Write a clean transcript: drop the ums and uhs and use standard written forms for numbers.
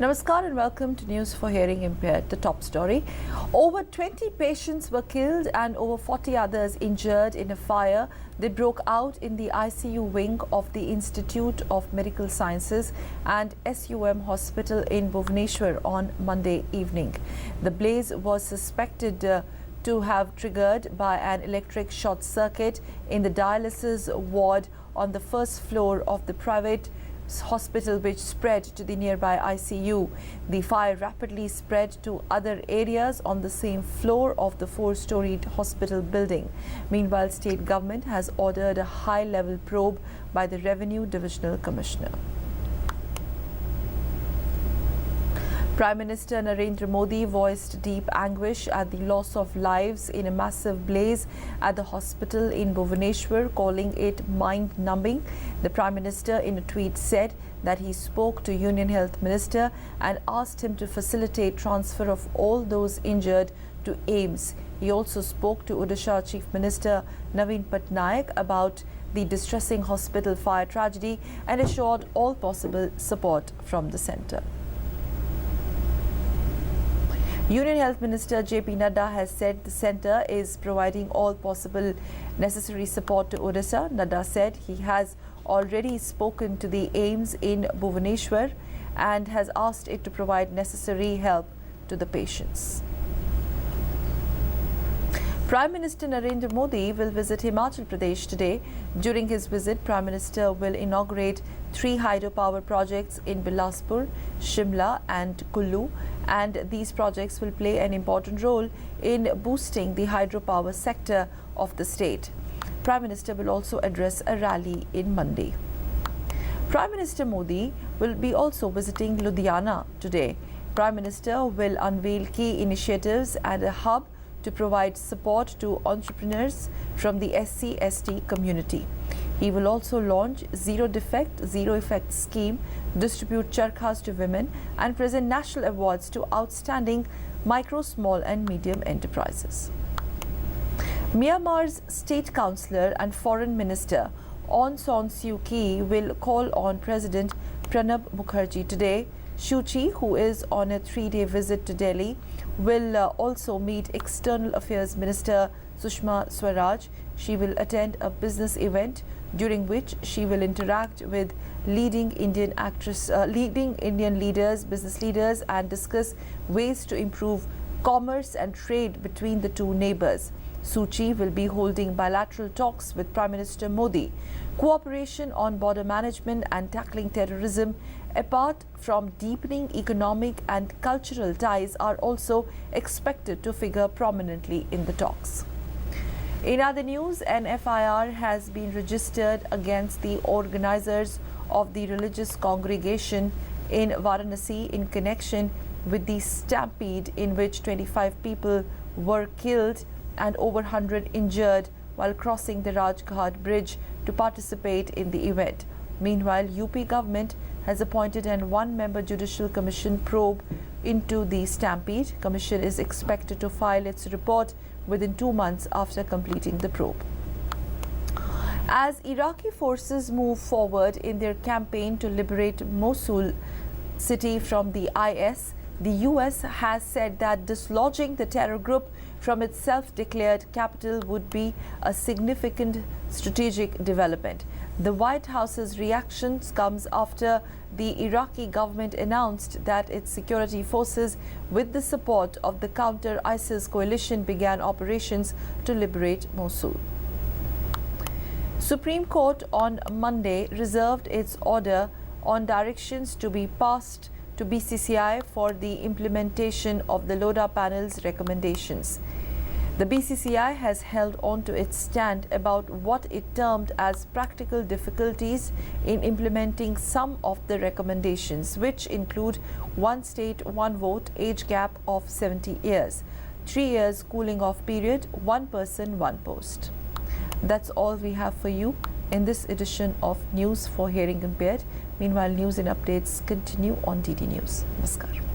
Namaskar and welcome to News for Hearing Impaired. The top story. Over 20 patients were killed and over 40 others injured in a fire that broke out in the ICU wing of the Institute of Medical Sciences and SUM Hospital in Bhubaneswar on Monday evening. The blaze was suspected to have triggered by an electric short circuit in the dialysis ward on the first floor of the private hospital, which spread to the nearby ICU. The fire rapidly spread to other areas on the same floor of the four-storied hospital building. Meanwhile, state government has ordered a high-level probe by the Revenue Divisional Commissioner. Prime Minister Narendra Modi voiced deep anguish at the loss of lives in a massive blaze at the hospital in Bhubaneswar, calling it mind-numbing. The Prime Minister in a tweet said that he spoke to Union Health Minister and asked him to facilitate transfer of all those injured to AIIMS. He also spoke to Odisha Chief Minister Naveen Patnaik about the distressing hospital fire tragedy and assured all possible support from the centre. Union Health Minister JP Nadda has said the centre is providing all possible necessary support to Odisha. Nadda said he has already spoken to the AIIMS in Bhubaneswar and has asked it to provide necessary help to the patients. Prime Minister Narendra Modi will visit Himachal Pradesh today. During his visit, Prime Minister will inaugurate 3 hydropower projects in Bilaspur, Shimla and Kullu, and these projects will play an important role in boosting the hydropower sector of the state. Prime Minister will also address a rally in Mandi. Prime Minister Modi will be also visiting Ludhiana today. Prime Minister will unveil key initiatives and a hub to provide support to entrepreneurs from the SC/ST community. He will also launch Zero Defect, Zero Effect scheme, distribute charkhas to women and present national awards to outstanding micro, small and medium enterprises. Myanmar's State Councillor and Foreign Minister Aung San Suu Kyi will call on President Pranab Mukherjee today. Suu Kyi, who is on a 3-day visit to Delhi, will also meet External Affairs Minister Sushma Swaraj. She will attend a business event during which she will interact with leading Indian leaders, business leaders, and discuss ways to improve commerce and trade between the two neighbors. Suu Kyi will be holding bilateral talks with Prime Minister Modi. Cooperation on border management and tackling terrorism, apart from deepening economic and cultural ties, are also expected to figure prominently in the talks. In other news, an FIR has been registered against the organizers of the religious congregation in Varanasi in connection with the stampede in which 25 people were killed and over 100 injured while crossing the Rajghat bridge to participate in the event. Meanwhile, UP government has appointed an 1-member judicial commission probe into the stampede. Commission is expected to file its report within 2 months after completing the probe. As Iraqi forces move forward in their campaign to liberate Mosul city from the IS, the US has said that dislodging the terror group from its self-declared capital would be a significant strategic development. The White House's reactions comes after the Iraqi government announced that its security forces, with the support of the counter-ISIS coalition, began operations to liberate Mosul. Supreme Court on Monday reserved its order on directions to be passed to BCCI for the implementation of the LODA panel's recommendations. The BCCI has held on to its stand about what it termed as practical difficulties in implementing some of the recommendations, which include 1 state, 1 vote, age gap of 70 years, 3 years cooling off period, 1 person, 1 post. That's all we have for you in this edition of News for Hearing Impaired. Meanwhile, news and updates continue on DD News. Namaskar.